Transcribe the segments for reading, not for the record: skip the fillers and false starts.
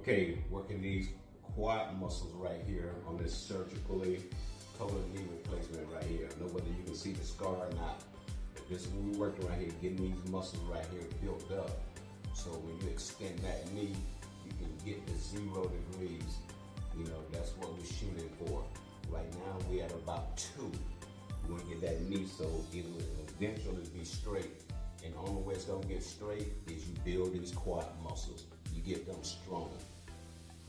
Okay, working these quad muscles right here on this surgically total knee replacement right here. I know whether you can see the scar or not, but this is what we're working right here, getting these muscles right here built up. So when you extend that knee, you can get to 0 degrees. You know, that's what we're shooting for. Right now, we're at about 2. You want to get that knee so it will eventually be straight. And the only way it's going to get straight is you build these quad muscles. You get them stronger.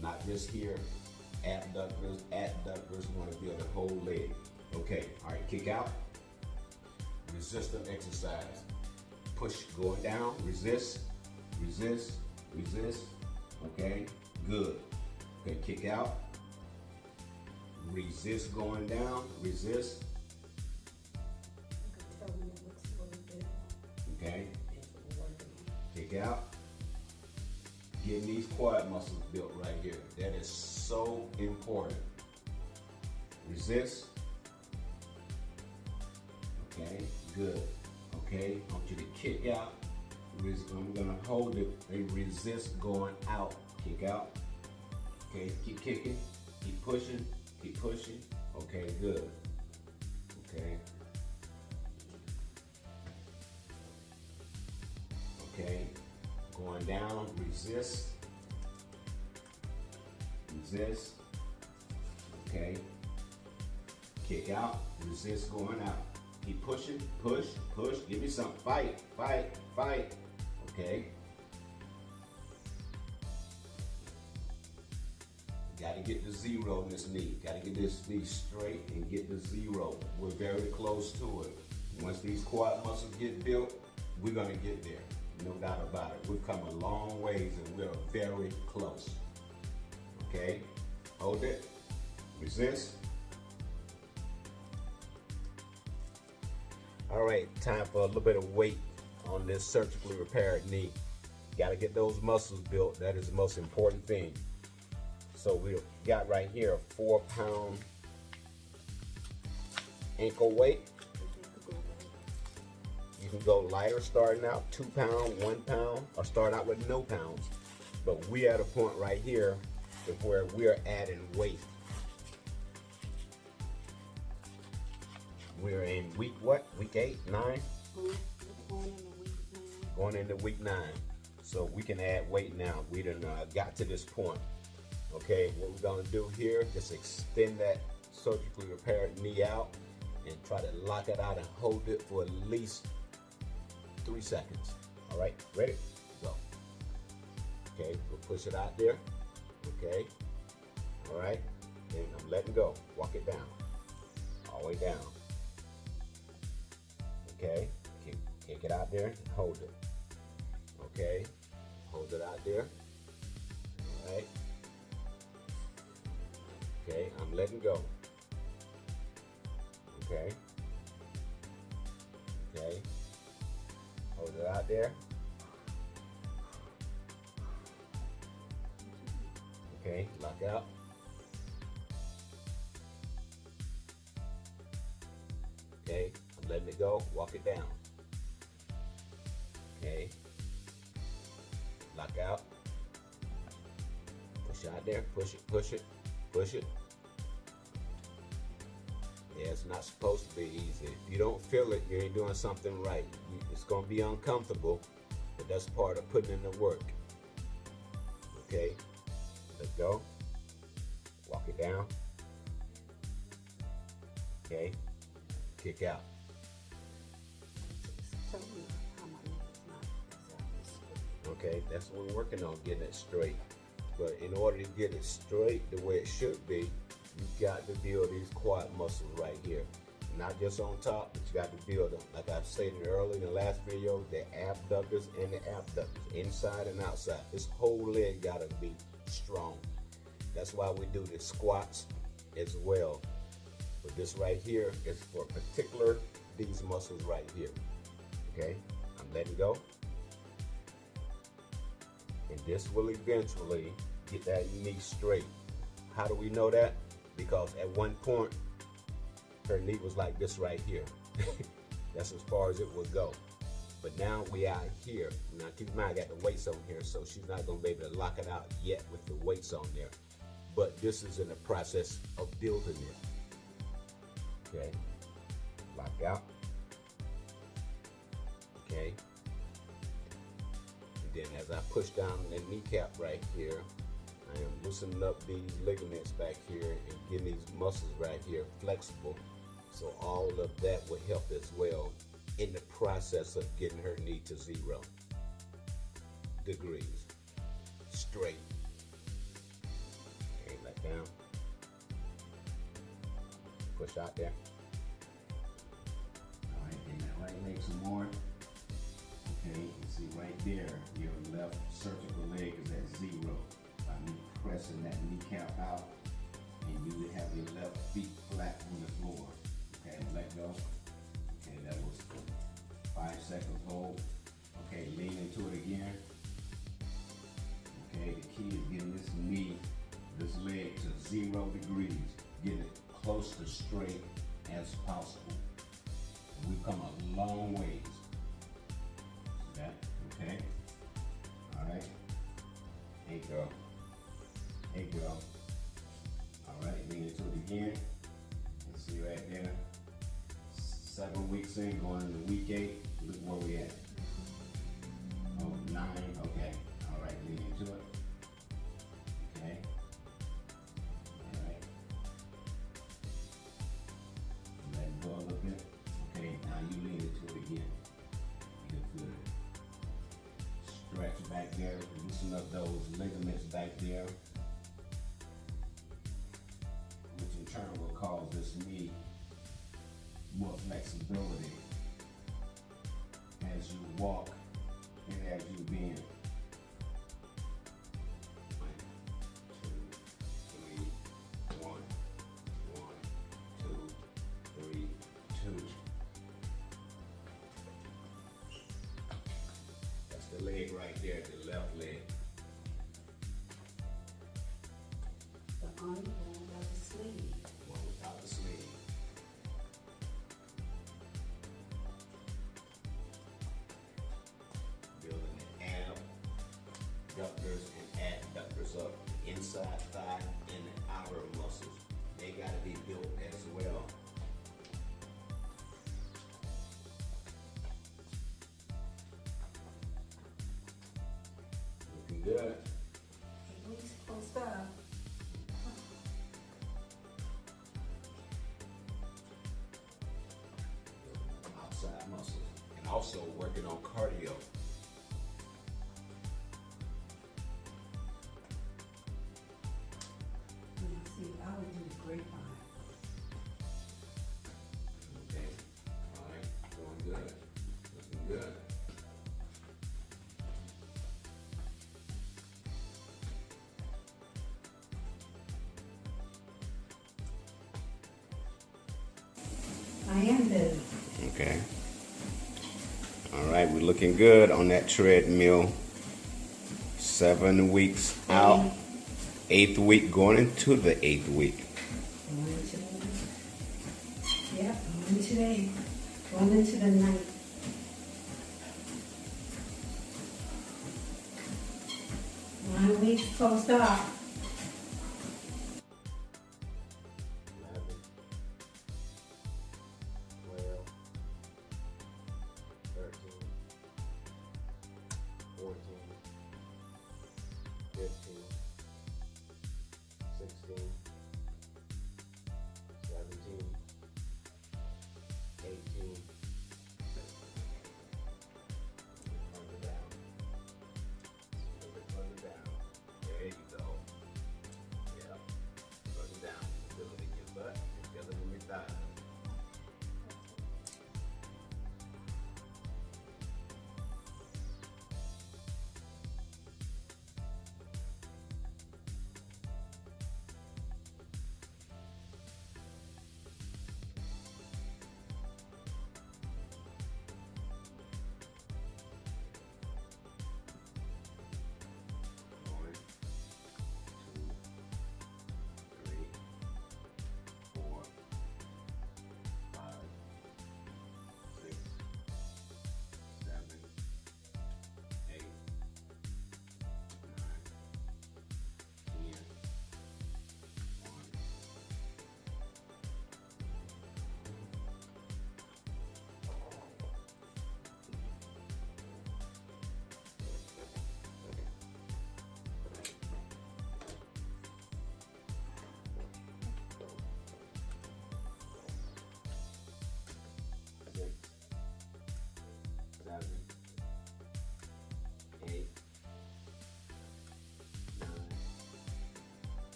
Not just here, abductors, adductors, you want to build the whole leg. Okay, all right, kick out. Resistance exercise. Push going down, resist, resist, resist. Okay, good. Okay, kick out. Resist going down, resist. Okay, kick out. Getting these quad muscles built right here. That is so important. Resist. Okay, good. Okay, I want you to kick out. I'm gonna hold it and resist going out. Kick out. Okay, keep kicking, keep pushing, keep pushing. Okay, good. Okay. Okay, going down, resist, resist, okay, kick out, resist going out, keep pushing, push, push, give me some, fight, fight, fight, okay. Got to get to 0 in this knee, got to get this knee straight and get to 0. We're very close to it. Once these quad muscles get built, we're gonna get there. No doubt about it. We've come a long ways and we're very close. Okay, hold it, resist. All right, time for a little bit of weight on this surgically repaired knee. Got to get those muscles built. That is the most important thing. So we got right here a 4-pound ankle weight. You can go lighter starting out, 2 pound, 1 pound, or start out with no pounds. But we at a point right here where we're adding weight. We're in week what? Week 8, 9? Going into week 9. So we can add weight now. We done got to this point. Okay, what we're gonna do here, just extend that surgically repaired knee out and try to lock it out and hold it for at least 3 seconds. All right, ready? Go. Okay, we'll push it out there. Okay, all right, and I'm letting go. Walk it down, all the way down. Okay, kick it out there and hold it. Okay, hold it out there. All right. Okay, I'm letting go. Okay. Okay. Hold it out there. Okay, lock out. Okay, I'm letting it go. Walk it down. Okay. Lock out. Push it out there. Push it, push it, push it. Yeah, it's not supposed to be easy. If you don't feel it, you ain't doing something right. It's gonna be uncomfortable, but that's part of putting in the work. Okay, let go. Walk it down. Okay, kick out. Okay, that's what we're working on, getting it straight. But in order to get it straight the way it should be, you got to build these quad muscles right here. Not just on top, but you got to build them. Like I stated earlier in the last video, the abductors and the abductors, inside and outside. This whole leg got to be strong. That's why we do the squats as well. But this right here is for particular, these muscles right here. Okay, I'm letting go. And this will eventually get that knee straight. How do we know that? Because at one point, her knee was like this right here. That's as far as it would go. But now we out here. Now keep in mind I got the weights on here, so she's not gonna be able to lock it out yet with the weights on there. But this is in the process of building it. Okay, lock out. Okay. And then as I push down the kneecap right here, I am loosening up these ligaments back here and getting these muscles right here flexible. So all of that will help as well in the process of getting her knee to 0 degrees, straight. Okay, let down. Push out there. All right, and that right leg some more. Okay, you can see right there, your left surgical leg is at 0. By me pressing that kneecap out, and you would have your left feet flat on the floor. Okay, let go. Okay, that was for 5 seconds hold. Okay, lean into it again. Okay, the key is getting this knee, this leg to 0 degrees. Get it close to straight as possible. We've come a long ways. See that? Okay. All right. Hey girl. Hey girl. All right, lean into it again. Let's see right there. 7 weeks in, going into week 8. Look where we at. Oh, 9. Okay. All right, lean into it. Okay. All right. Let it go a little bit. Okay, now you lean into it again. You can feel it. Stretch back there, loosen up those ligaments back there, which in turn will cause this knee more flexibility as you walk and as you bend. 1, 2, 3, 1, 2, 3, 2. That's the leg right there, the left leg. The arm without the sleeve. One without the sleeve. Building the abductors and adductors up, the inside thigh and the outer muscles. They gotta be built as well. Looking good. 8 weeks post-op. Outside muscles. And also working on cardio. Now, see, I would do the grapevine. Okay. All right. Going good. Looking good. I am busy. Okay. All right, we're looking good on that treadmill. 7 weeks out. 8th week, going into the 8th week. Going into the yep, going into the 8th. Going into the 9th. Nine weeks post-op. 11, 12, 13, 14, 15, 16, 17, 18. Further down. A little bit further down. There you go.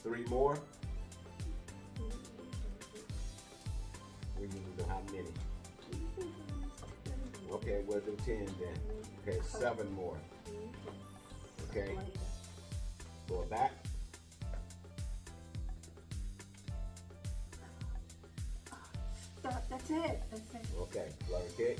3 more. We need to know how many. Okay, we'll do 10 then. Okay, 7 more. Okay, go back. Stop. That's it. That's it. Okay, lower kick.